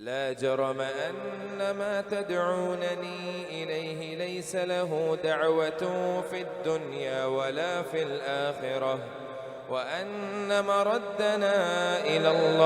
لا جرم أن ما تدعونني إليه ليس له دعوة في الدنيا ولا في الآخرة، وأن مردنا إلى الله،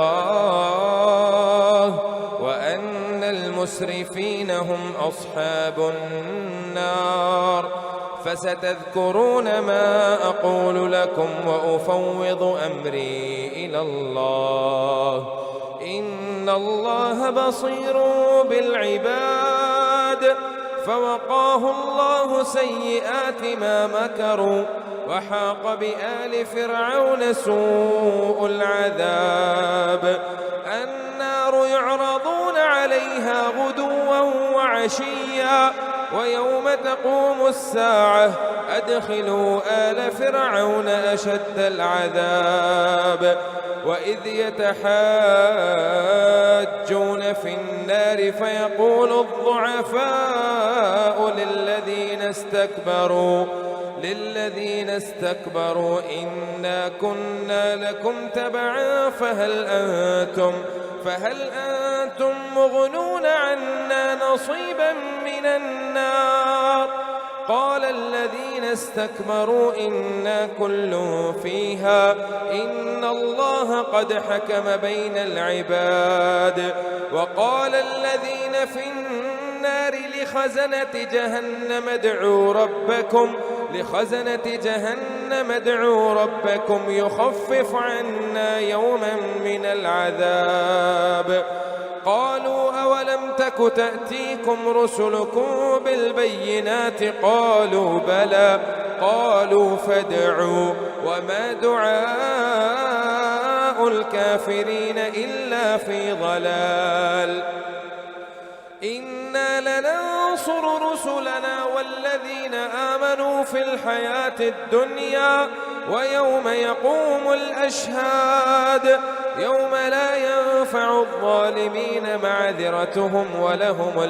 وأن المسرفين هم أصحاب النار. فستذكرون ما أقول لكم وأفوض أمري إلى الله، إن الله بصير بالعباد. فوقاه الله سيئات ما مكروا، وحاق بآل فرعون سوء العذاب. النار يعرضون عليها غدوا وعشيا، ويوم تقوم الساعة أدخلوا آل فرعون أشد العذاب. وإذ يتحاجون في النار فيقول الضعفاء للذين استكبروا إنا كنا لكم تبعا فهل أنتم مغنون عنا نصيبا من النار؟ قال الذين استكبروا إنا كل فيها إن الله قد حكم بين العباد. وقال الذين في النار لخزنة جهنم ادعوا ربكم يخفف عنا يوما من العذاب. قالوا أولم تك تأتيكم رسلكم بالبينات؟ قالوا بلى. قالوا فادعوا وما دعاء الكافرين إلا في ضلال. إنا لننصر رسلنا والذين آمنوا في الحياة الدنيا ويوم يقوم الأشهاد، يوم لا ينفع الظالمين معذرتهم ولهم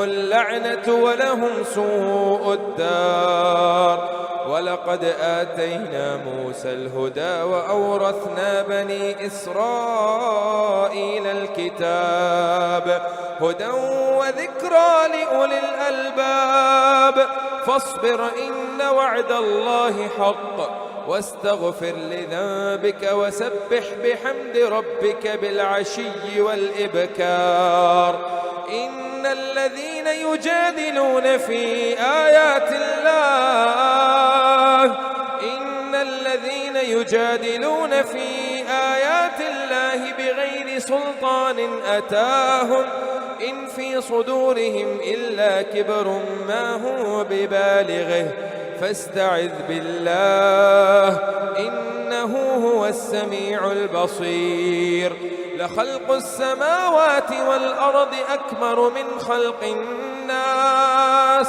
اللعنة ولهم سوء الدار. ولقد آتينا موسى الهدى وأورثنا بني إسرائيل الكتاب هدى وذكرى لأولي الألباب. فاصبر إن وعد الله حق واستغفر لذنبك وسبح بحمد ربك بالعشي والإبكار. إن الذين يجادلون في آيات الله بغير سلطان أتاهم إن في صدورهم إلا كبر ما هو ببالغه فاستعذ بالله إنه هو السميع البصير. لخلق السماوات والأرض أكبر من خلق الناس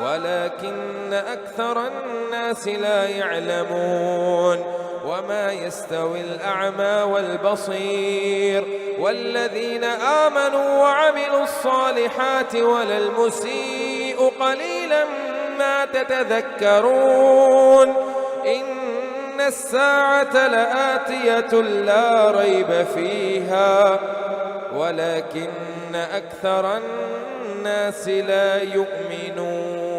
ولكن أكثر الناس لا يعلمون. وما يستوي الأعمى والبصير والذين آمنوا وعملوا الصالحات ولا المسيء قليلا ما تتذكرون. إن الساعة لآتية لا ريب فيها ولكن أكثر الناس لا يؤمنون.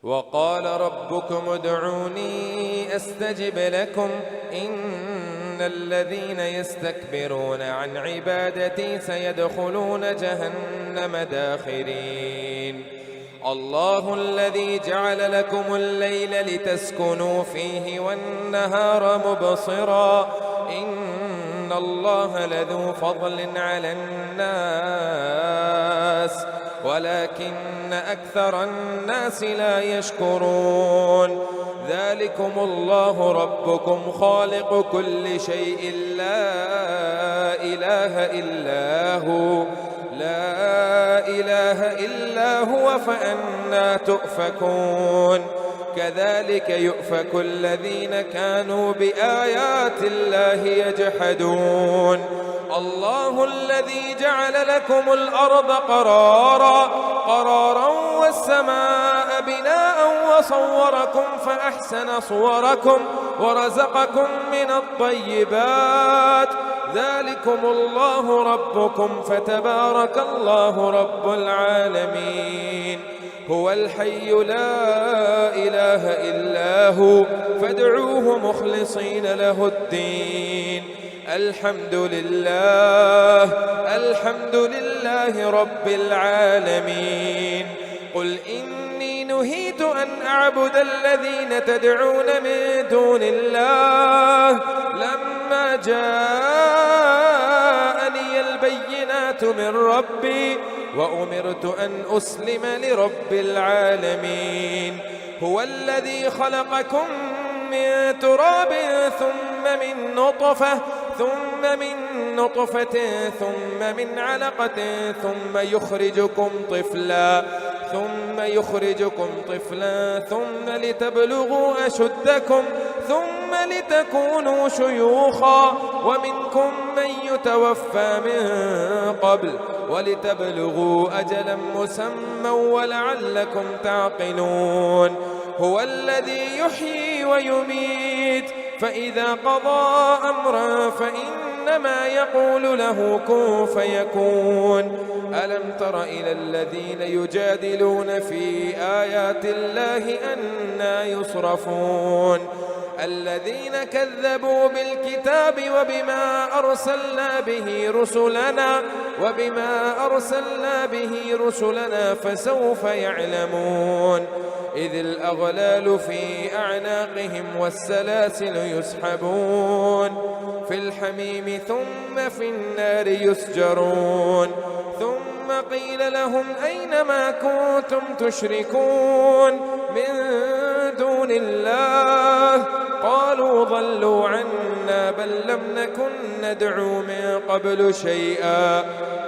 وقال ربكم ادعوني أستجب لكم إن الذين يستكبرون عن عبادتي سيدخلون جهنم داخرين. الله الذي جعل لكم الليل لتسكنوا فيه والنهار مبصرا إن الله لذو فضل على الناس ولكن أكثر الناس لا يشكرون. ذلكم الله ربكم خالق كل شيء لا إله إلا هو فأنى تؤفكون. كذلك يؤفك الذين كانوا بآيات الله يجحدون. الله الذي جعل لكم الأرض قرارا والسماء بناء وصوركم فأحسن صوركم ورزقكم من الطيبات ذلكم الله ربكم فتبارك الله رب العالمين. هو الحي لا إله إلا هو فادعوه مخلصين له الدين. الحمد لله رب العالمين. قل إني نهيت أن أعبد الذين تدعون من دون الله لما جاءني البينات من ربي وأمرت أن أسلم لرب العالمين. هو الذي خلقكم من تراب ثم من نطفة ثم من علقة ثم يخرجكم طفلا ثم لتبلغوا أشدكم ثم لتكونوا شيوخا ومنكم من يتوفى من قبل ولتبلغوا أجلا مسمى ولعلكم تعقلون. هو الذي يحيي ويميت فإذا قضى أمرا فإنما يقول له كن فيكون. ألم تر إلى الذين يجادلون في آيات الله أنى يصرفون الذين كذبوا بالكتاب وبما أرسلنا به رسلنا فسوف يعلمون. إذ الأغلال في أعناقهم والسلاسل يسحبون في الحميم ثم في النار يسجرون. ثم قيل لهم أين ما كنتم تشركون من دون الله قالوا ضلوا عنا بل لم نكن ندعو من قبل شيئا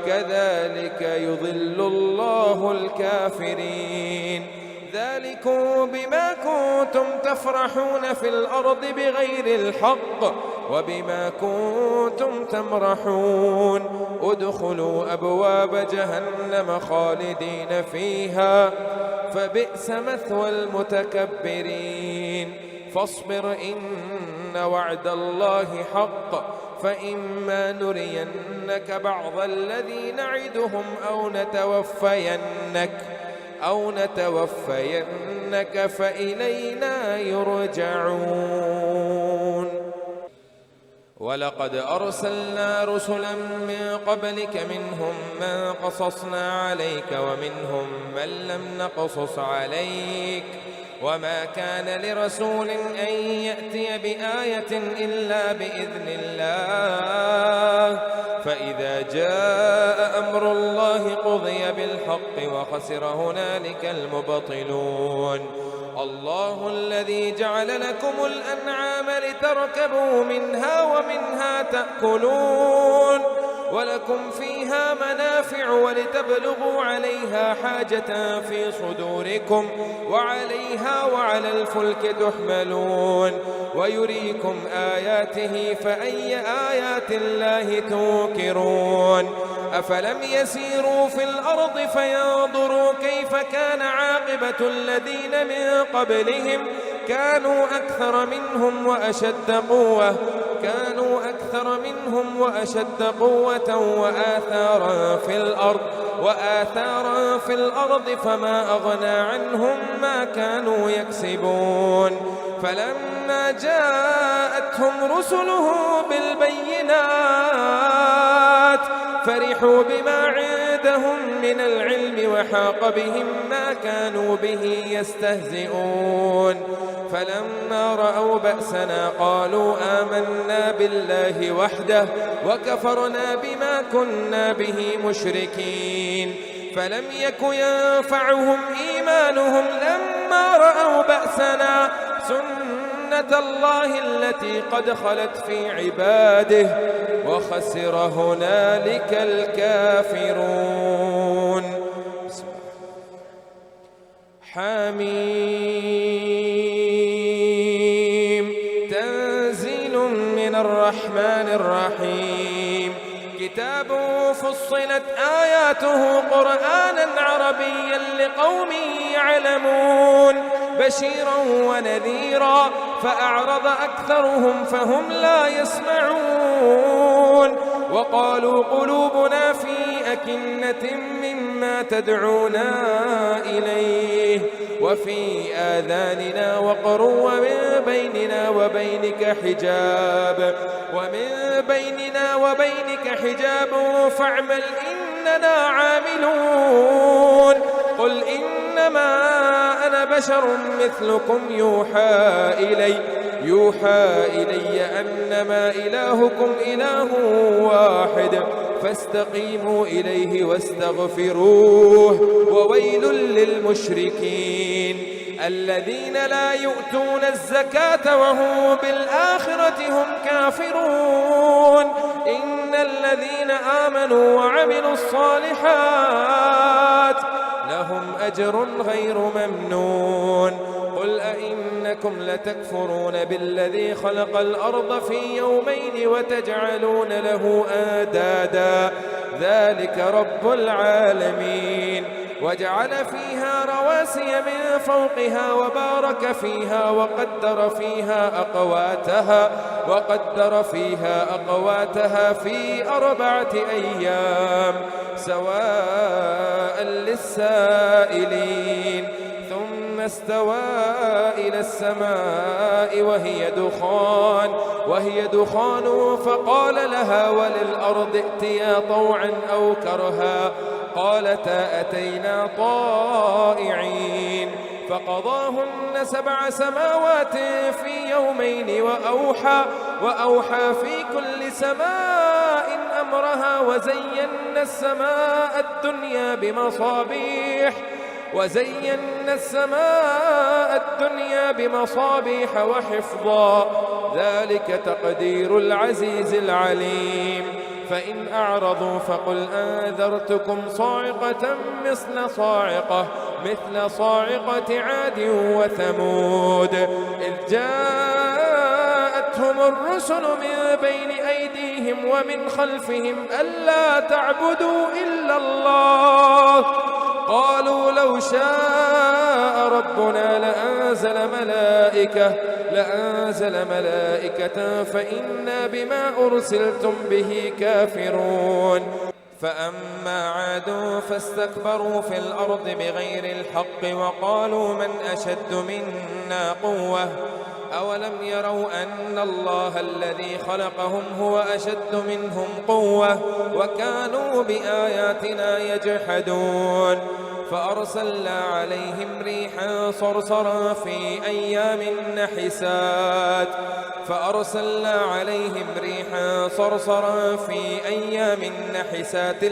كذلك يضل الله الكافرين. ذلكم بما كنتم تفرحون في الأرض بغير الحق وبما كنتم تمرحون. ادخلوا أبواب جهنم خالدين فيها فبئس مثوى المتكبرين. فاصبر إن وعد الله حق فإما نرينك بعض الذي نعدهم أو نتوفينك فإلينا يرجعون. ولقد أرسلنا رسلا من قبلك منهم من قصصنا عليك ومنهم من لم نقصص عليك وما كان لرسول أن يأتي بآية إلا بإذن الله فإذا جاء أمر الله قضي بالحق وخسر هنالك المبطلون. الله الذي جعل لكم الأنعام لتركبوا منها ومنها تأكلون ولكم فيها منافع ولتبلغوا عليها حاجة في صدوركم وعليها وعلى الفلك تحملون ويريكم آياته فأي آيات الله توقرون. أفلم يسيروا في الأرض فينظروا كيف كان عاقبة الذين من قبلهم كانوا أكثر منهم وأشد قوة وآثارا في الأرض فما أغنى عنهم ما كانوا يكسبون. فلما جاءتهم رسله بالبينات فرحوا بما عندهم من العلم وحاق بهم ما كانوا به يستهزئون. فلما رأوا بأسنا قالوا آمنا بالله وحده وكفرنا بما كنا به مشركين. فلم يك ينفعهم إيمانهم لما رأوا بأسنا سنة الله التي قد خلت في عباده وخسر هنالك الكافرون. حميم تنزيل من الرحمن الرحيم. كتاب فصلت آياته قرآنا عربيا لقوم يعلمون بشيرا ونذيرا فأعرض أكثرهم فهم لا يسمعون. وقالوا قلوبنا في أكنة مما تدعونا إليه وفي آذاننا وقر ومن بيننا وبينك حجاب فاعمل إننا عاملون قل إنما أنا بشر مثلكم يوحى إلي أنما إلهكم إله واحد فاستقيموا إليه واستغفروه وويل للمشركين الذين لا يؤتون الزكاة وهم بالآخرة هم كافرون إن الذين آمنوا وعملوا الصالحات لهم أجر غير ممنون قل أئنكم لتكفرون بالذي خلق الأرض في يومين وتجعلون له أندادا ذلك رب العالمين وجعل فيها رواسي من فوقها وبارك فيها وقدر فيها أقواتها في 4 أيام سواء للسائلين ثم استوى إلى السماء وهي دخان فقال لها وللأرض ائتيا طوعا أو كرها قالتا أتينا طائعين فقضاهن 7 سماوات في يومين وأوحى في كل سماء أمرها وزينا السماء الدنيا بمصابيح وحفظا ذلك تقدير العزيز العليم فإن أعرضوا فقل أنذرتكم صاعقة مثل صاعقة عاد وثمود إذ جاءتهم الرسل من بين أيديهم ومن خلفهم ألا تعبدوا إلا الله قالوا لو شاء ربنا لأنزل ملائكة فإنا بما أرسلتم به كافرون فأما عاد فاستكبروا في الأرض بغير الحق وقالوا من أشد منا قوة أولم يروا أن الله الذي خلقهم هو أشد منهم قوة وكانوا بآياتنا يجحدون فأرسلنا عليهم ريحا صرصرا في أيام نحسات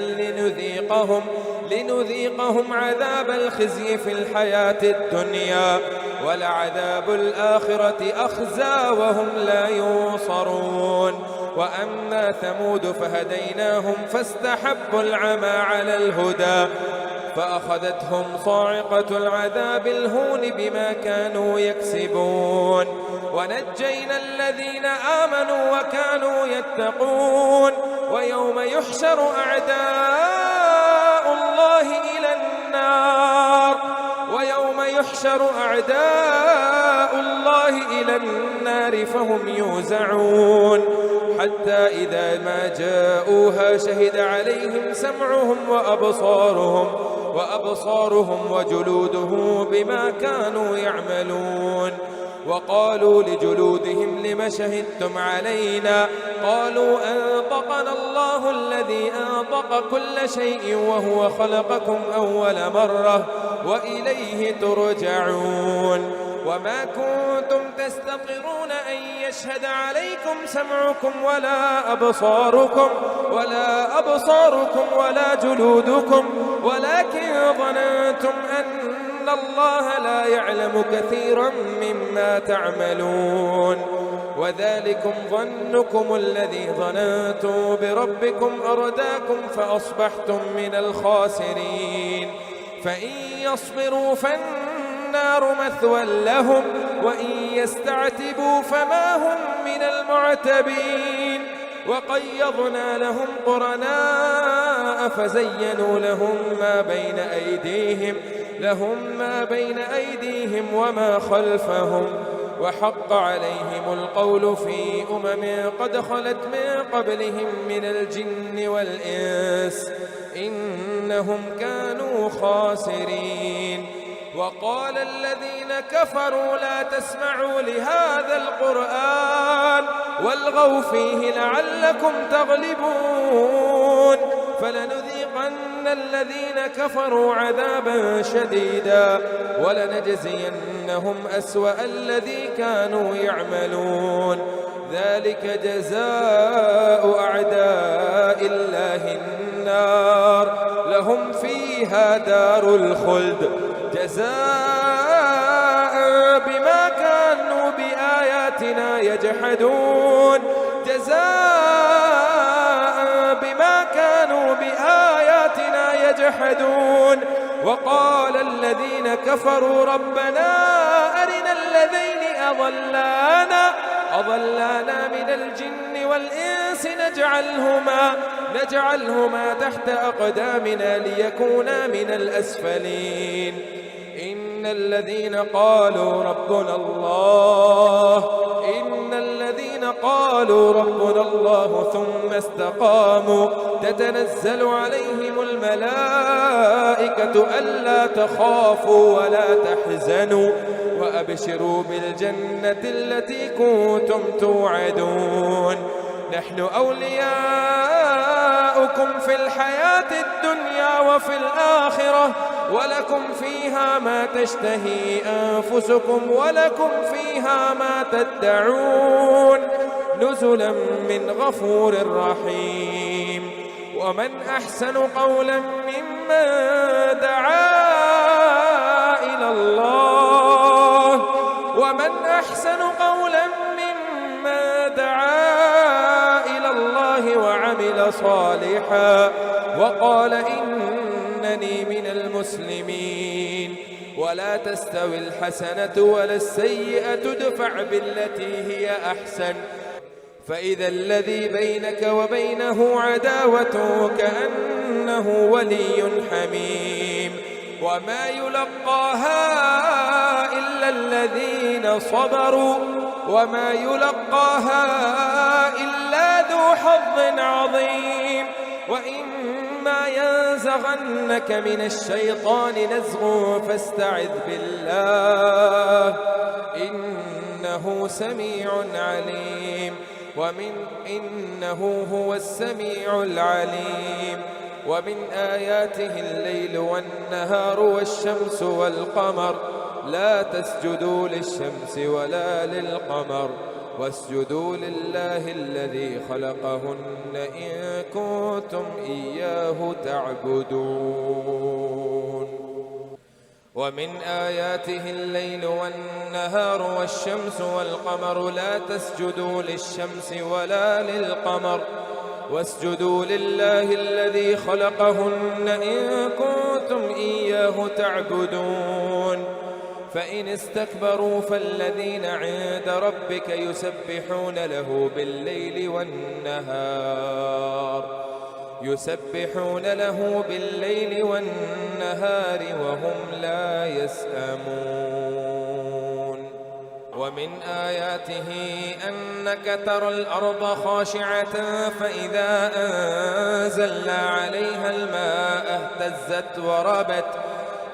لنذيقهم عذاب الخزي في الحياة الدنيا ولعذاب الآخرة أخزى وهم لا ينصرون وأما ثمود فهديناهم فاستحبوا العمى على الهدى فأخذتهم صاعقة العذاب الهون بما كانوا يكسبون ونجينا الذين آمنوا وكانوا يتقون ويوم يحشر أعداء الله إلى النار فهم يوزعون حتى إذا ما جاءوها شهد عليهم سمعهم وأبصارهم وجلودهم بما كانوا يعملون وقالوا لجلودهم لم شهدتم علينا قالوا أنطقنا الله الذي أنطق كل شيء وهو خلقكم أول مرة وإليه ترجعون وما كنتم تستطيعون أن يشهد عليكم سمعكم ولا أبصاركم ولا جلودكم ولكن ظننتم أن الله لا يعلم كثيرا مما تعملون وذلكم ظنكم الذي ظننتم بربكم أرداكم فأصبحتم من الخاسرين فإن يصبروا فالنار مثوى لهم وإن يستعتبوا فما هم من المعتبين وقيضنا لهم قرناء فزينوا لهم ما بين أيديهم وما خلفهم وحق عليهم القول في قد خلت من قبلهم من الجن والإنس إنهم كانوا خاسرين. وقال الذين كفروا لا تسمعوا لهذا القرآن والغوا فيه لعلكم تغلبون فلنذيقن الذين كفروا عذابا شديدا ولنجزينهم أسوأ الذي كانوا يعملون ذلك جزاء أعداء الله النار لهم فيها دار الخلد جزاء بما كانوا بآياتنا يجحدون وقال الذين كفروا ربنا أرنا الذين أضلانا من الجن والإنس نجعلهما تحت أقدامنا ليكونا من الأسفلين إن الذين قالوا ربنا الله ثم استقاموا تتنزل عليهم الملائكة ألا تخافوا ولا تحزنوا وأبشروا بالجنة التي كنتم توعدون نحن أولياؤكم في الحياة الدنيا وفي الآخرة ولكم فيها ما تشتهي أنفسكم ولكم فيها ما تدعون نزلا من غفور رحيم ومن أحسن قولا ممن دعا إلى الله وعمل صالحا وقال إنني من المسلمين ولا تستوي الحسنة ولا السيئة ادفع بالتي هي أحسن فإذا الذي بينك وبينه عداوة كأنه ولي حميم وما يلقاها إلا الذين صبروا وما يلقاها إلا ذو حظ عظيم وإما ينزغنك من الشيطان نزغ فاستعذ بالله إنه سميع عليم إنه هو السميع العليم ومن آياته الليل والنهار والشمس والقمر لا تسجدوا للشمس ولا للقمر واسجدوا لله الذي خلقهن إن كنتم إياه تعبدون ومن آياته الليل والنهار والشمس والقمر لا تسجدوا للشمس ولا للقمر واسجدوا لله الذي خلقهن إن كنتم إياه تعبدون فإن استكبروا فالذين عند ربك يسبحون له بالليل والنهار وهم لا يسأمون ومن آياته أنك ترى الأرض خاشعة فإذا أنزلنا عليها الماء اهتزت وربت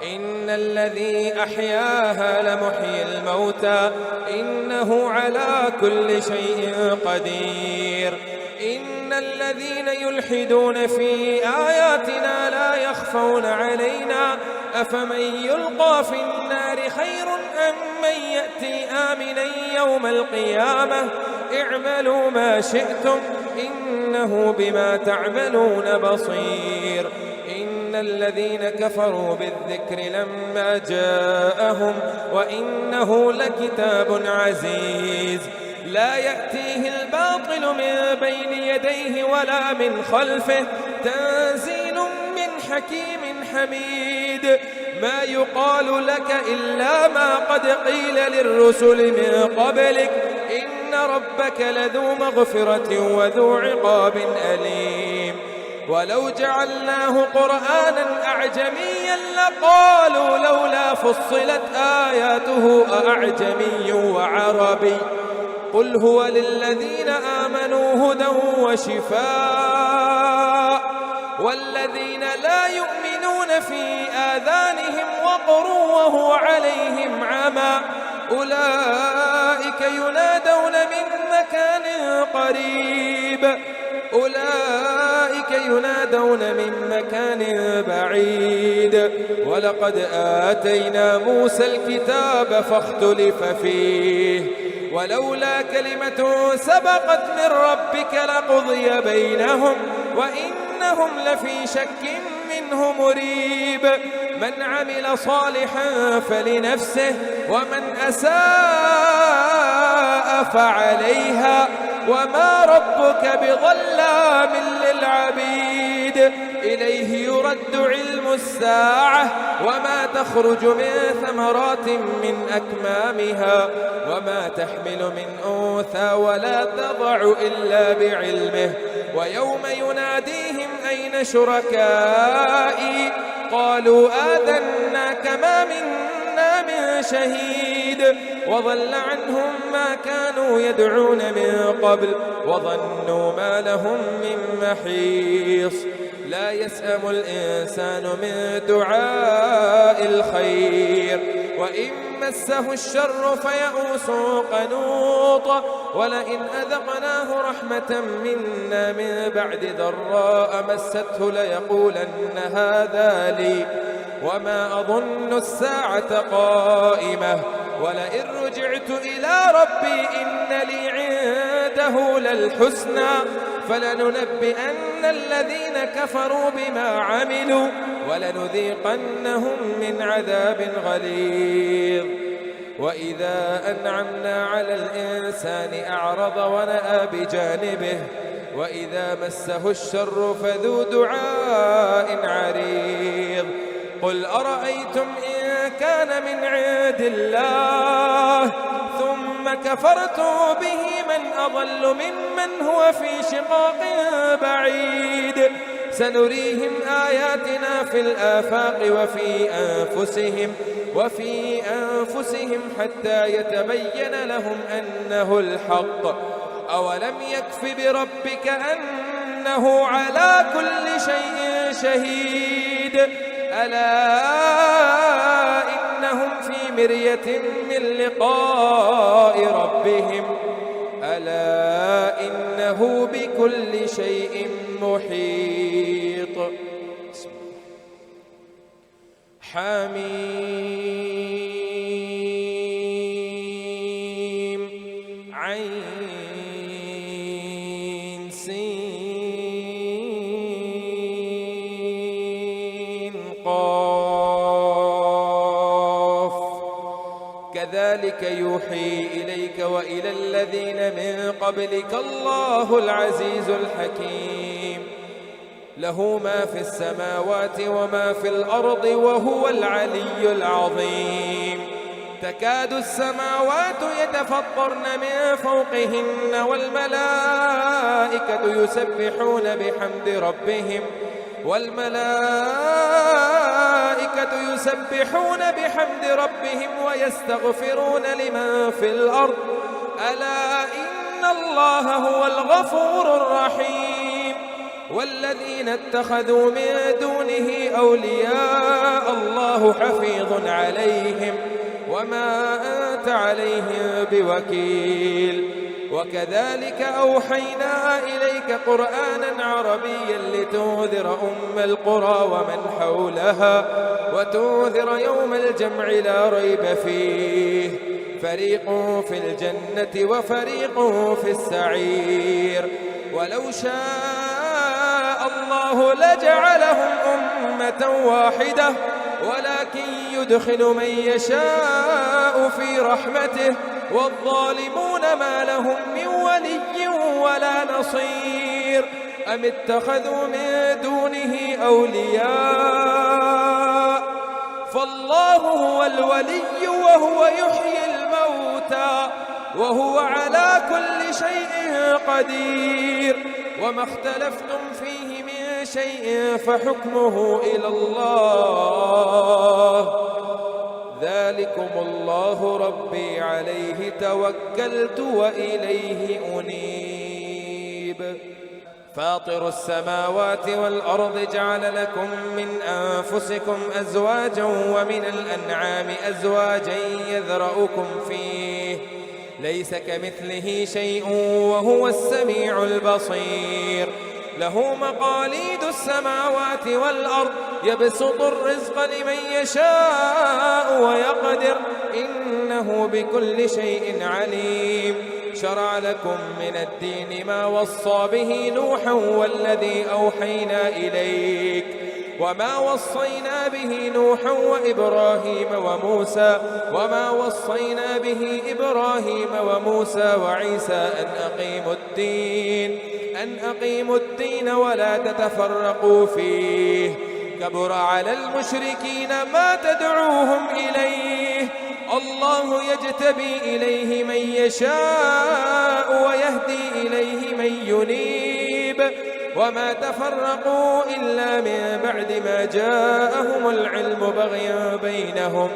إن الذي أحياها لمحيي الموتى إنه على كل شيء قدير إن الذين يلحدون في آياتنا لا يخفون علينا أفمن يلقى في النار خير أم من يأتي آمنا يوم القيامة اعملوا ما شئتم إنه بما تعملون بصير إن الذين كفروا بالذكر لما جاءهم وإنه لكتاب عزيز لا يأتيه الباطل من بين يديه ولا من خلفه تنزيل من حكيم حميد ما يقال لك إلا ما قد قيل للرسل من قبلك إن ربك لذو مغفرة وذو عقاب أليم ولو جعلناه قرآنا أعجميا لقالوا لولا فصلت آياته أأعجمي وعربي قل هو للذين آمنوا هدى وشفاء والذين لا يؤمنون في آذانهم وقر وهو عليهم عمى أولئك ينادون من مكان قريب بعيد ولقد آتينا موسى الكتاب فاختلف فيه ولولا كلمة سبقت من ربك لقضي بينهم وإنهم لفي شك منه مريب من عمل صالحا فلنفسه ومن أساء فعليها وما ربك بظلام للعبيد إليه يرد علم الساعة وما تخرج من ثمرات من أكمامها وما تحمل من أنثى ولا تضع إلا بعلمه ويوم يناديهم أين شركائي قالوا آذناك ما منا من شهيد وضل عنهم ما كانوا يدعون من قبل وظنوا ما لهم من محيص لا يسأم الإنسان من دعاء الخير وإن مسه الشر فيئوس قنوط ولئن أذقناه رحمة منا من بعد ضراء مسته ليقولن هذا لي وما أظن الساعة قائمة ولئن رجعت إلى ربي إن لي عنده للحسنى فلننبئن الذين كفروا بما عملوا ولنذيقنهم من عذاب غليظ وإذا أنعمنا على الإنسان أعرض ونأى بجانبه وإذا مسه الشر فذو دعاء عريض قل أرأيتم إن كان من عند الله ثم كفرتم به من أضل ممن هو في شقاق بعيد سنريهم آياتنا في الآفاق وفي أنفسهم حتى يتبين لهم أنه الحق أولم يكف بربك أنه على كل شيء شهيد ألا إنهم في مرية من لقاء ربهم ألا إنه بكل شيء محيط حميم عين سين قاف كذلك يوحي إليك وإلى الذين من قبلك الله العزيز الحكيم له ما في السماوات وما في الأرض وهو العلي العظيم تكاد السماوات يتفطرن من فوقهن والملائكة يسبحون بحمد ربهم ويستغفرون لمن في الأرض ألا إن الله هو الغفور الرحيم والذين اتخذوا من دونه أولياء الله حفيظ عليهم وما أنت عليهم بوكيل وكذلك أوحينا إليك قرآنا عربيا لتنذر أم القرى ومن حولها وتنذر يوم الجمع لا ريب فيه فريق في الجنة وفريق في السعير ولو شاء الله لجعلهم أمة واحدة ولكن يدخل من يشاء في رحمته والظالمون ما لهم من ولي ولا نصير أم اتخذوا من دونه أولياء فالله هو الولي وهو يحيي الموتى وهو على كل شيء قدير وما اختلفتم فيه من شيء فحكمه إلى الله. ذلكم الله ربي عليه توكلت وإليه أنيب. فاطر السماوات والأرض جعل لكم من أنفسكم أزواجا ومن الأنعام أزواجا يذرأكم فيه ليس كمثله شيء وهو السميع البصير. له مقاليد السماوات والأرض يبسط الرزق لمن يشاء ويقدر إنه بكل شيء عليم. شرع لكم من الدين ما وصى به نوحا والذي أوحينا إليك وما وصينا به نوحا وإبراهيم وموسى وما وصينا به إبراهيم وموسى وعيسى أن أقيموا الدين ولا تتفرقوا فيه. كبر على المشركين ما تدعوهم إليه. الله يجتبي إليه من يشاء ويهدي إليه من ينيب وما تفرقوا إلا من بعد ما جاءهم العلم بغيا بينهم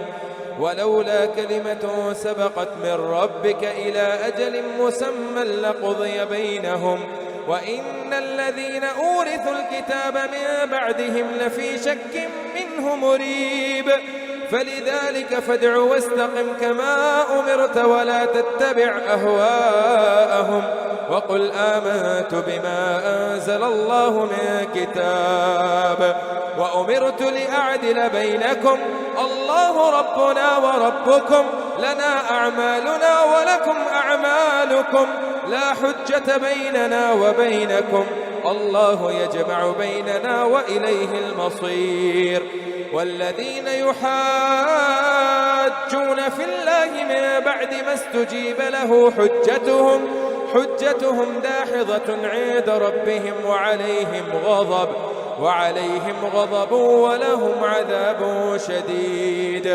ولولا كلمة سبقت من ربك إلى أجل مسمى لقضي بينهم وإن الذين أورثوا الكتاب من بعدهم لفي شك منه مريب. فلذلك فادع واستقم كما أمرت ولا تتبع أهواءهم وقل آمنت بما أنزل الله من كتاب وأمرت لأعدل بينكم الله ربنا وربكم لنا أعمالنا ولكم أعمالكم لا حجة بيننا وبينكم الله يجمع بيننا وإليه المصير. والذين يحاجون في الله من بعد ما استجيب له حجتهم داحضة عند ربهم وعليهم غضب ولهم عذاب شديد.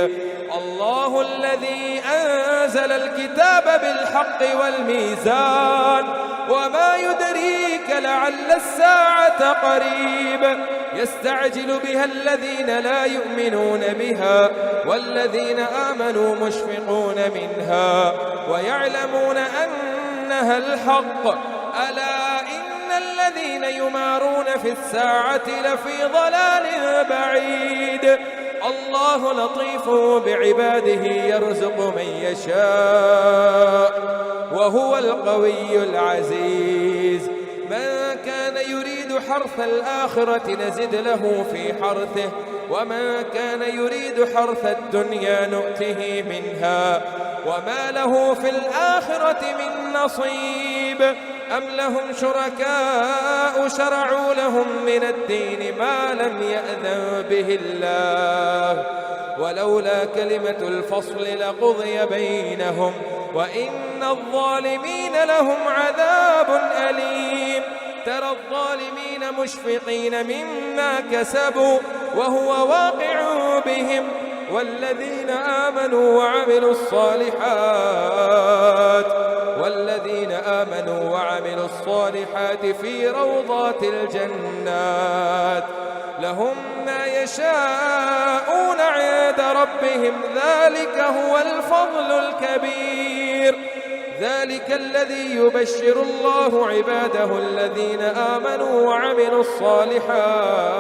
الله الذي أنزل الكتاب بالحق والميزان وما يدريك لعل الساعة قريب. يستعجل بها الذين لا يؤمنون بها والذين آمنوا مشفقون منها ويعلمون أنها الحق. ألا إن الذين يمارون في الساعة لفي ضلال بعيد. الله لطيف بعباده يرزق من يشاء وهو القوي العزيز. من كان يريد حرث الآخرة نزد له في حرثه ومن كان يريد حرث الدنيا نؤته منها وما له في الآخرة من نصيب. أم لهم شركاء شرعوا لهم من الدين ما لم يأذن به الله ولولا كلمة الفصل لقضي بينهم وإن الظالمين لهم عذاب أليم. ترى الظالمين مشفقين مما كسبوا وهو واقع بهم والذين آمنوا وعملوا الصالحات في روضات الجنات لهم ما يشاءون عند ربهم ذلك هو الفضل الكبير. ذلك الذي يبشر الله عباده الذين آمنوا وعملوا الصالحات.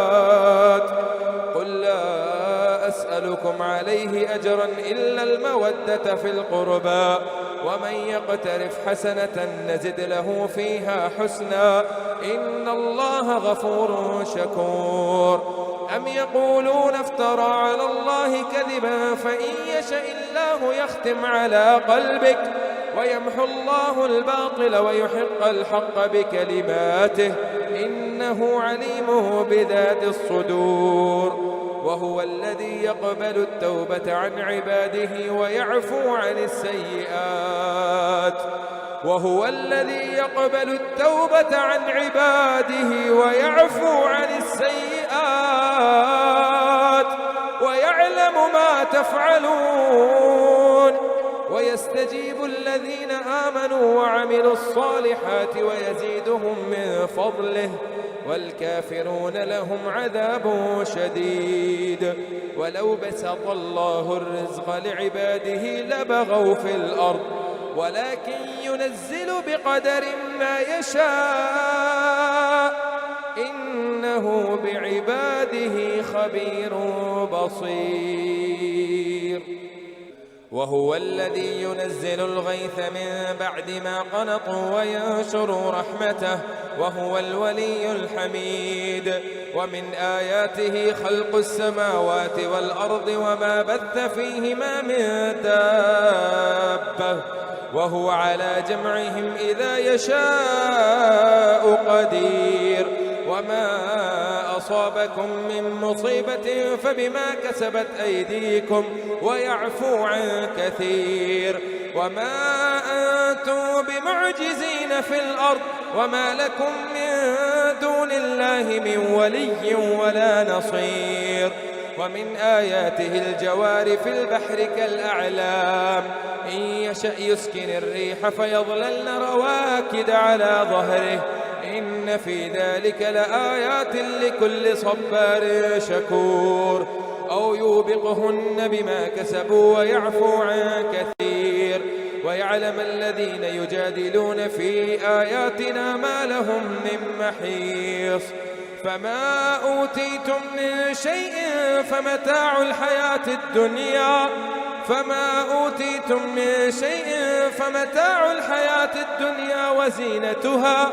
قل لا أسألكم عليه أجرا إلا المودة في القربى ومن يقترف حسنة نزد له فيها حسنا إن الله غفور شكور. أم يقولون افترى على الله كذبا فإن يشأ الله يختم على قلبك ويمحو الله الباطل ويحق الحق بكلماته إنه عليم بذات الصدور. وهو الذي يقبل التوبة عن عباده ويعفو عن السيئات ويعلم ما تفعلون ويستجيب الذين آمنوا وعملوا الصالحات ويزيدهم من فضله والكافرون لهم عذاب شديد. ولو بسط الله الرزق لعباده لبغوا في الأرض ولكن ينزل بقدر ما يشاء إنه بعباده خبير بصير. وهو الذي ينزل الغيث من بعد ما قنطوا وينشر رحمته وهو الولي الحميد. ومن آياته خلق السماوات والأرض وما بث فيهما من دابة وهو على جمعهم إذا يشاء قدير. وما أصابكم من مصيبة فبما كسبت أيديكم ويعفو عن كثير. وما أنتم بمعجزين في الأرض وما لكم من دون الله من ولي ولا نصير. ومن آياته الجوار في البحر كالأعلام إن يشأ يسكن الريح فيظللن رواكد على ظهره إن في ذلك لآيات لكل صبار شكور. أو يوبقهن بما كسبوا ويعفو عن كثير. ويعلم الذين يجادلون في آياتنا ما لهم من محيص. فما أوتيتم من شيء فمتاع الحياة الدنيا وزينتها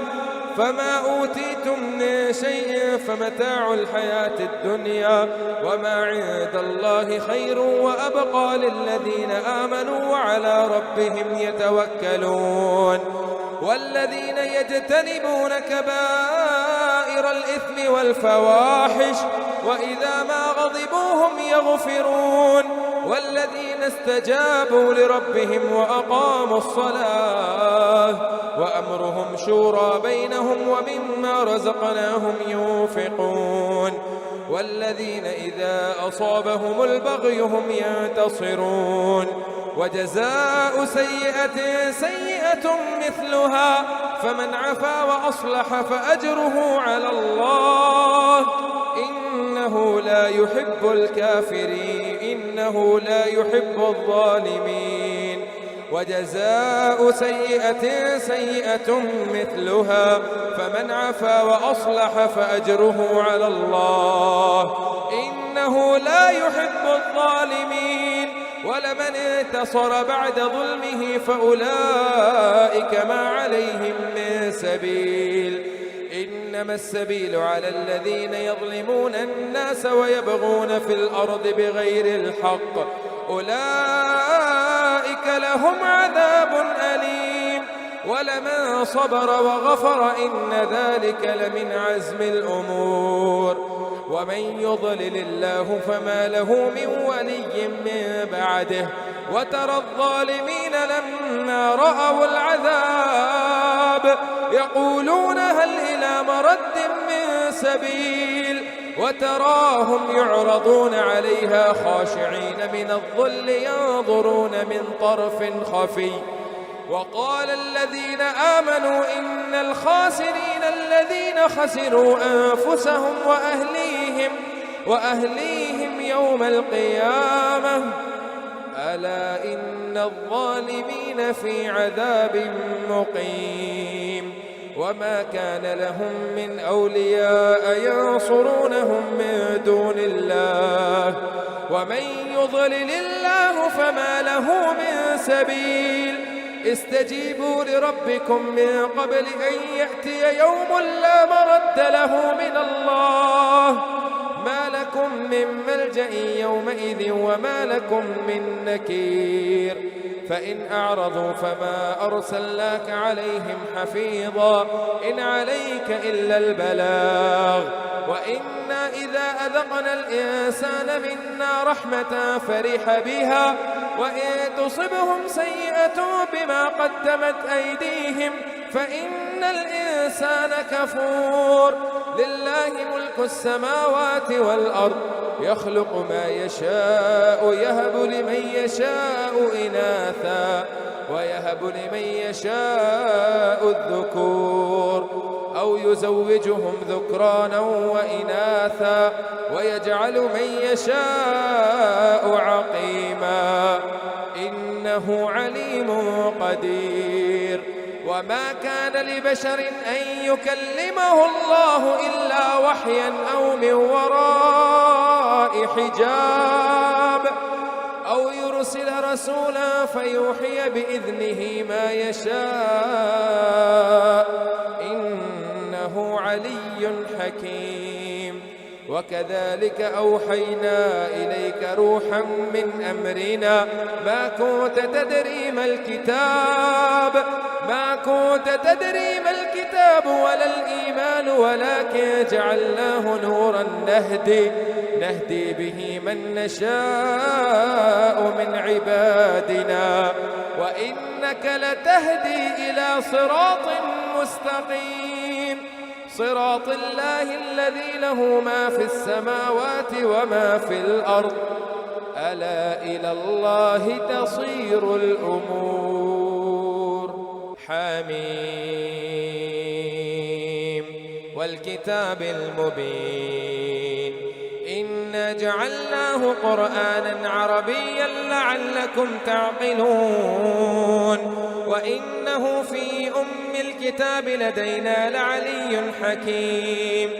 وما عند الله خير وأبقى للذين آمنوا وعلى ربهم يتوكلون. والذين يجتنبون كبائر الإثم والفواحش وإذا ما غضبوا هم يغفرون. والذين استجابوا لربهم وأقاموا الصلاة وأمرهم شورى بينهم ومما رزقناهم ينفقون. والذين إذا أصابهم البغي هم ينتصرون. وجزاء سيئة مثلها فمن عفا وأصلح فأجره على الله إنه لا يحب الظالمين. وجزاء سيئة مثلها فمن عفا وأصلح فأجره على الله إنه لا يحب الظالمين. ولمن انتصر بعد ظلمه فأولئك ما عليهم من سبيل. إنما السبيل على الذين يظلمون الناس ويبغون في الأرض بغير الحق أولئك لهم عذاب أليم. ولمن صبر وغفر إن ذلك لمن عزم الأمور. ومن يضلل الله فما له من ولي من بعده. وترى الظالمين لما رأوا العذاب يقولون هل إلى مرد من سبيل. وتراهم يعرضون عليها خاشعين من الظل ينظرون من طرف خفي. وقال الذين آمنوا إن الخاسرين الذين خسروا أنفسهم وأهليهم يوم القيامة ألا إن الظالمين في عذاب مقيم. وما كان لهم من أولياء ينصرونهم من دون الله. ومن يضلل الله فما له من سبيل. استجيبوا لربكم من قبل أن يأتي يوم لا مرد له من الله ما لكم من ملجأ يومئذ وما لكم من نكير. فإن أعرضوا فما أرسلناك عليهم حفيظا إن عليك إلا البلاغ. وإنا إذا أذقنا الإنسان منا رحمة فرح بها وإن تصبهم سيئة بما قدمت أيديهم فإن الإنسان كفور. لله ملك السماوات والأرض يخلق ما يشاء يهب لمن يشاء إناثا ويهب لمن يشاء الذكور أو يزوجهم ذكرانا وإناثا ويجعل من يشاء عقيما إنه عليم قدير. وما كان لبشر أن يكلمه الله إلا وحيا أو من وراء حجاب أو يرسل رسولا فيوحي بإذنه ما يشاء إنه علي حكيم. وكذلك أوحينا إليك روحا من أمرنا ما كنت تدري ما الكتاب ولا الإيمان ولكن جعلناه نورا نهدي به من نشاء من عبادنا وإنك لتهدي إلى صراط مستقيم صراط الله الذي له ما في السماوات وما في الأرض ألا إلى الله تصير الأمور. حميم والكتاب المبين إنا جعلناه قرآنا عربيا لعلكم تعقلون وإنه في أم الكتاب لدينا لعلي حكيم.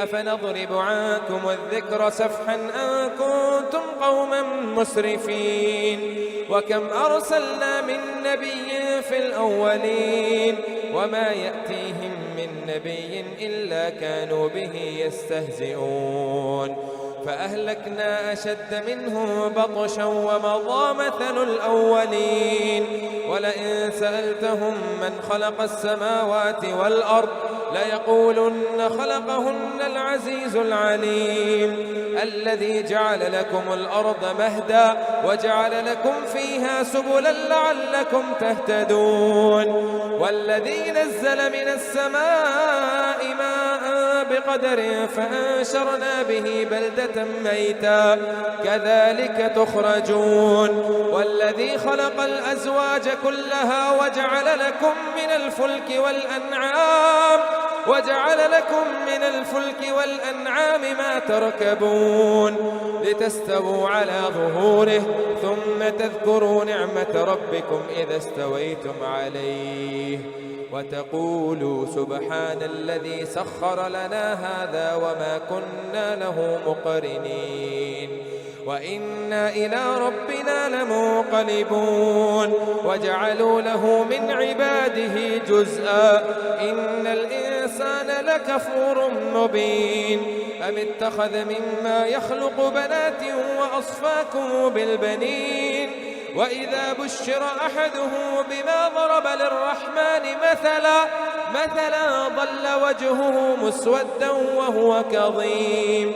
أفنضرب عنكم الذكر سفحا أن كنتم قوما مسرفين وكم أرسلنا من نبي في الأولين وما يأتيهم من نبي إلا كانوا به يستهزئون فأهلكنا أشد منهم بطشا ومضى مثل الأولين ولئن سألتهم من خلق السماوات والأرض ليقولن خلقهن العزيز العليم الذي جعل لكم الأرض مهدا وجعل لكم فيها سبلا لعلكم تهتدون والذي نزل من السماء ماء بقدر فأنشرنا به بلدة ميتا كذلك تخرجون والذي خلق الأزواج كلها وجعل لكم من الفلك والأنعام ما تركبون لتستووا على ظهوره ثم تذكروا نعمة ربكم إذا استويتم عليه وتقولوا سبحان الذي سخر لنا هذا وما كنا له مقرنين وإنا إلى ربنا لمنقلبون وجعلوا له من عباده جزءا إن الإنسان لكفور مبين أم اتخذ مما يخلق بنات وأصفاكم بالبنين وإذا بشر أحده بما ضرب للرحمن مثلا ظل وجهه مسودا وهو كظيم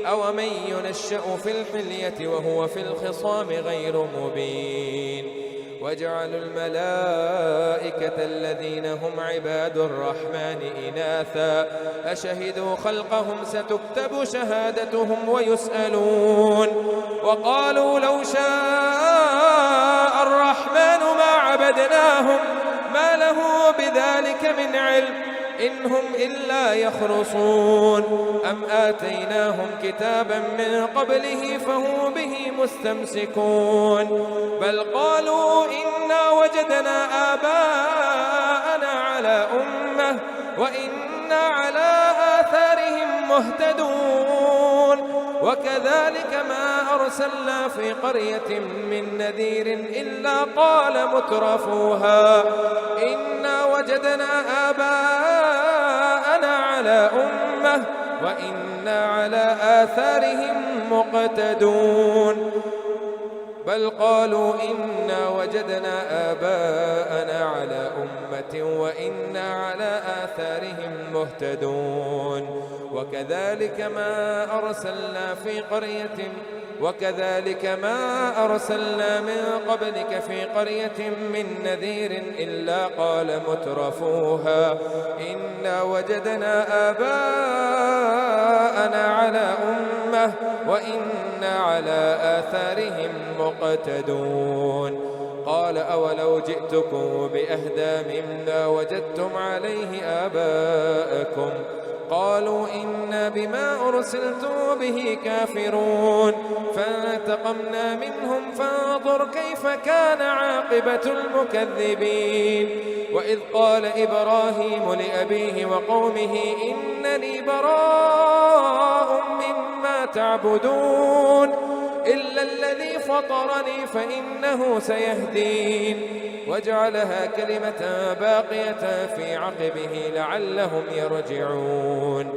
أومن ينشأ في الحلية وهو في الخصام غير مبين وجعلوا الملائكة الذين هم عباد الرحمن إناثا أشهدوا خلقهم ستكتب شهادتهم ويسألون وقالوا لو شاء الرحمن ما عبدناهم ما له بذلك من علم إن هم إلا يخرصون أم آتيناهم كتابا من قبله فهم به مستمسكون بل قالوا إنا وجدنا آباءنا على أمة وإنا على آثارهم مهتدون وكذلك ما أرسلنا في قرية من نذير إلا قال مترفوها إنا وجدنا آباءنا على أمة وإنا على آثارهم مقتدون بل قالوا إنا وجدنا آباءنا على أمة وإنا على آثارهم مهتدون وكذلك ما أرسلنا من قبلك في قرية من نذير إلا قال مترفوها إنا وجدنا آباءنا على أمة وإنا على آثارهم مقتدون قال أولو جئتكم بأهدى مما وجدتم عليه آباءكم قالوا إنا بما أرسلتم به كافرون فانتقمنا منهم فانظر كيف كان عاقبة المكذبين وإذ قال إبراهيم لأبيه وقومه إنني براء مما تعبدون إلا الذي فطرني فإنه سيهدين وجعلها كلمة باقية في عقبه لعلهم يرجعون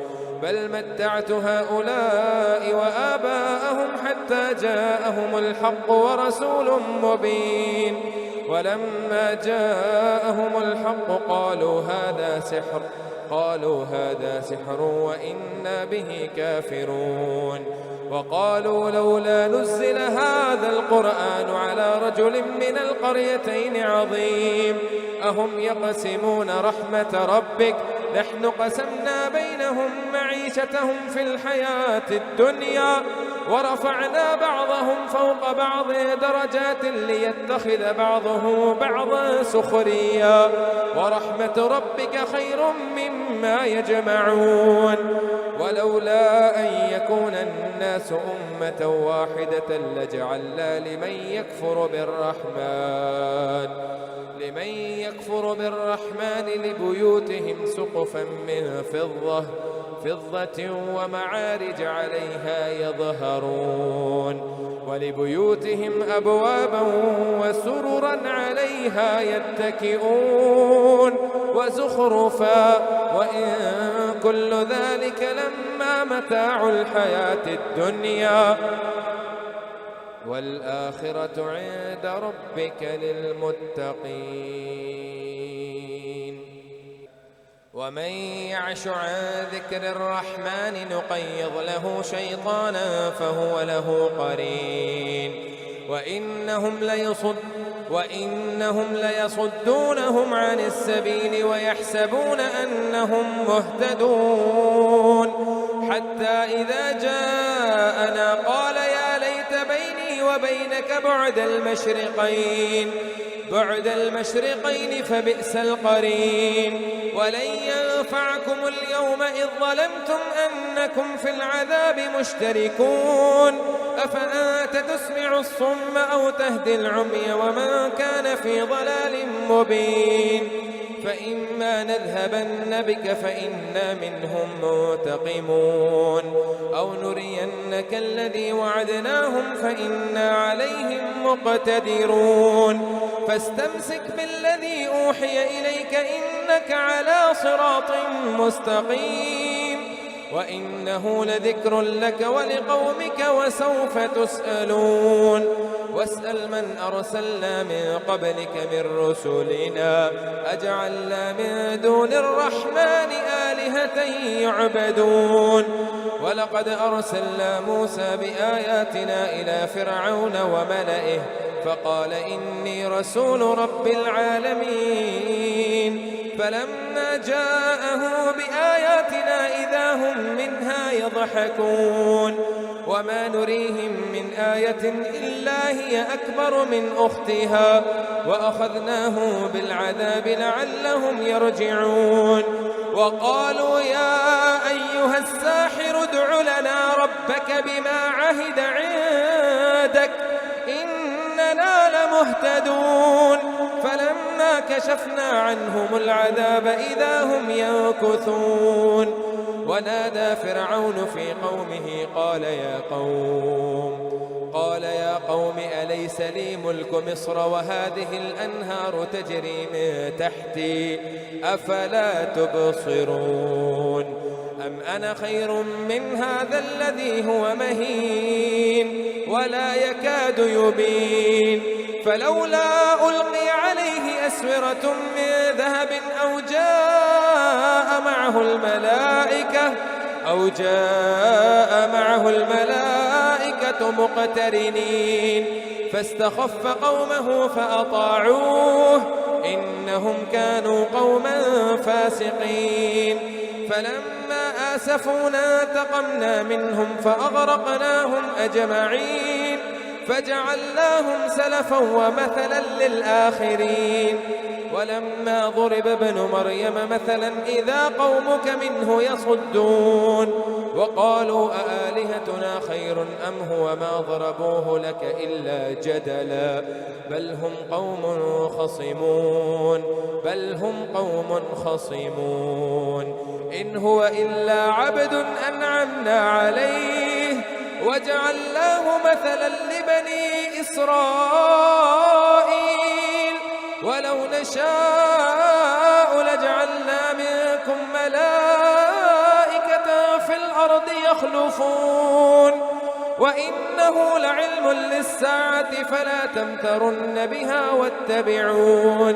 بل متعت هؤلاء وآباءهم حتى جاءهم الحق ورسول مبين ولما جاءهم الحق قالوا هذا سحر وإنا به كافرون وقالوا لولا نزل هذا القرآن على رجل من القريتين عظيم أهم يقسمون رحمة ربك نحن قسمنا بينهم معيشتهم في الحياة الدنيا ورفعنا بعضهم فوق بعض درجات ليتخذ بعضه بعضا سخريا ورحمة ربك خير مما يجمعون ولولا أن يكون الناس أمة واحدة لجعلنا لمن يكفر بالرحمن لبيوتهم سقفا من فضة ومعارج عليها يظهرون ولبيوتهم أبوابا وسررا عليها يتكئون وزخرفا وإن كل ذلك لما متاع الحياة الدنيا والآخرة عند ربك للمتقين ومن يعش عن ذكر الرحمن نقيض له شيطانا فهو له قرين وإنهم ليصدونهم عن السبيل ويحسبون أنهم مهتدون حتى إذا جاءنا قال يا ليت بيني وبينك بعد المشرقين فبئس القرين ولن ينفعكم اليوم إذ ظلمتم أنكم في العذاب مشتركون أفأنت تسمع الصم أو تهدي العمي ومن كان في ضلال مبين فإما نذهبن بك فإنا منهم منتقمون أو نرينك الذي وعدناهم فإنا عليهم مقتدرون فاستمسك بالذي أوحي إليك إنك على صراط مستقيم وإنه لذكر لك ولقومك وسوف تسألون واسأل من أرسلنا من قبلك من رسلنا أجعلنا من دون الرحمن آلهة يعبدون ولقد أرسلنا موسى بآياتنا إلى فرعون وملئه فقال إني رسول رب العالمين فلما جاءه بآياتنا إذا هم منها يضحكون وما نريهم من آية إلا هي أكبر من أختها وأخذناه بالعذاب لعلهم يرجعون وقالوا يا أيها الساحر ادع لنا ربك بما عهد عندك إننا لمهتدون فلما كشفنا عنهم العذاب إذا هم ينكثون ونادى فرعون في قومه قال يا قوم أليس لي ملك مصر وهذه الأنهار تجري من تحتي أفلا تبصرون أم أنا خير من هذا الذي هو مهين ولا يكاد يبين فلولا ألقي عليه أسورة من ذهب أو جاء معه الملائكة مقترنين فاستخف قومه فأطاعوه إنهم كانوا قوما فاسقين فلما آسفونا انتقمنا منهم فأغرقناهم أجمعين فجعلناهم سلفا ومثلا للآخرين. ولما ضرب ابن مريم مثلا إذا قومك منه يصدون وقالوا أآلهتنا خير أم هو ما ضربوه لك إلا جدلا بل هم قوم خصمون إن هو إلا عبد أنعمنا عليه وجعلناه مثلا لبني إسرائيل ولو نشاء لجعلنا منكم ملائكة في الأرض يخلفون وإنه لعلم للساعة فلا تمترن بها واتبعون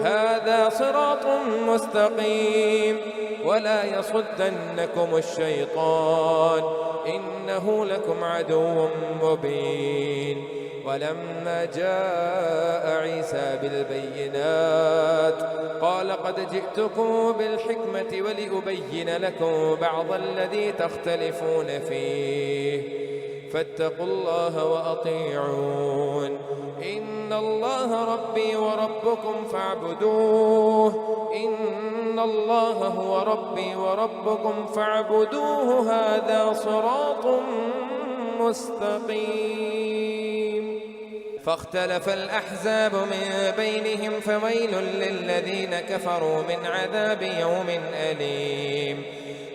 هذا صراط مستقيم ولا يصدنكم الشيطان إنه لكم عدو مبين. ولما جاء عيسى بالبينات قال قد جئتكم بالحكمة ولأبين لكم بعض الذي تختلفون فيه فاتقوا الله وأطيعون إن الله ربي وربكم فاعبدوه إن الله هو ربي وربكم فاعبدوه هذا صراط مستقيم. فاختلف الأحزاب من بينهم فويل للذين كفروا من عذاب يوم أليم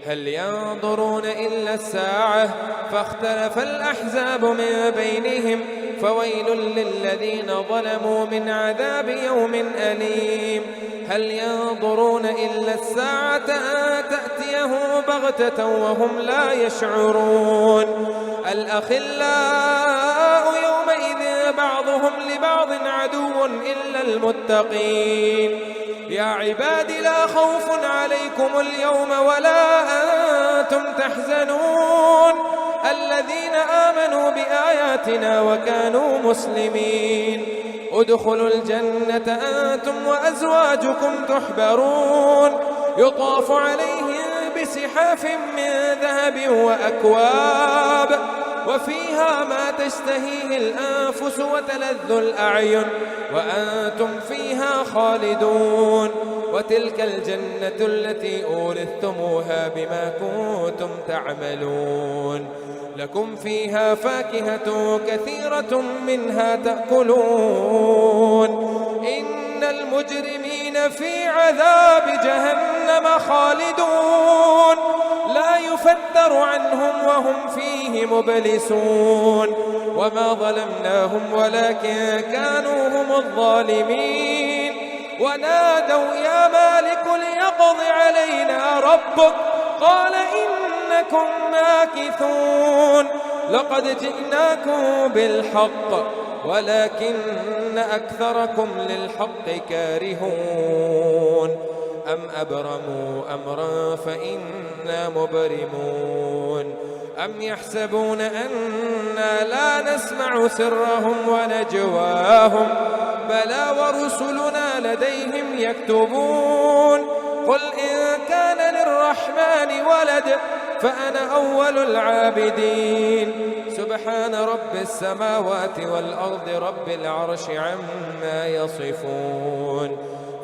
هل ينظرون إلا الساعة فاختلف الأحزاب من بينهم فويل للذين ظلموا من عذاب يوم أليم هل ينظرون إلا الساعة أن تأتيهم بغتة وهم لا يشعرون الأخلاء يومئذ بعضهم لبعض عدو إلا المتقين يا عباد لا خوف عليكم اليوم ولا أنتم تحزنون الذين آمنوا بآياتنا وكانوا مسلمين ادخلوا الجنة أنتم وأزواجكم تحبرون يطاف عليهم بسحاف من ذهب وأكواب وفيها ما تشتهيه الأنفس وتلذ الأعين وأنتم فيها خالدون وتلك الجنة التي أورثتموها بما كنتم تعملون لكم فيها فاكهة كثيرة منها تأكلون إن المجرمين في عذاب جهنم خالدون لا يفتر عنهم وهم فيه مبلسون وما ظلمناهم ولكن كانوا هم الظالمين ونادوا يا مالك ليقض علينا ربك قال إنكم ماكثون لقد جئناكم بالحق ولكن أكثركم للحق كارهون أم أبرموا أمرا فإنا مبرمون أم يحسبون أنا لا نسمع سرهم ونجواهم بلى ورسلنا لديهم يكتبون قل إن كان للرحمن ولد فأنا أول العابدين سبحان رب السماوات والأرض رب العرش عما يصفون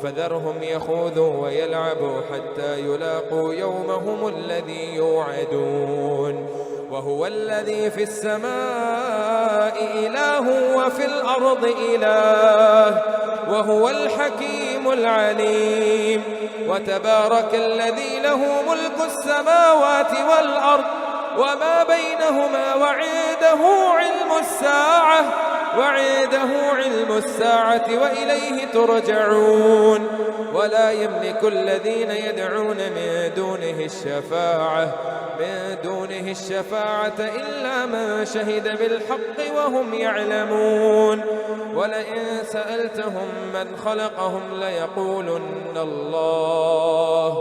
فذرهم يخوضوا ويلعبوا حتى يلاقوا يومهم الذي يوعدون وهو الذي في السماء إله وفي الأرض إله وهو الحكيم العليم وتبارك الذي له ملك السماوات والأرض وما بينهما وعنده علم الساعة وإليه ترجعون ولا يملك الذين يدعون من دونه الشفاعة إلا من شهد بالحق وهم يعلمون ولئن سألتهم من خلقهم ليقولن الله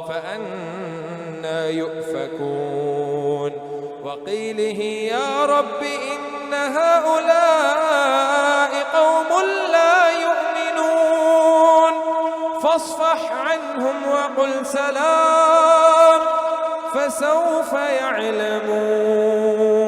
فأنى يؤفكون وقيله يا رب إن هؤلاء قوم لا يؤمنون فاصفح عنهم وقل سلام فسوف يعلمون.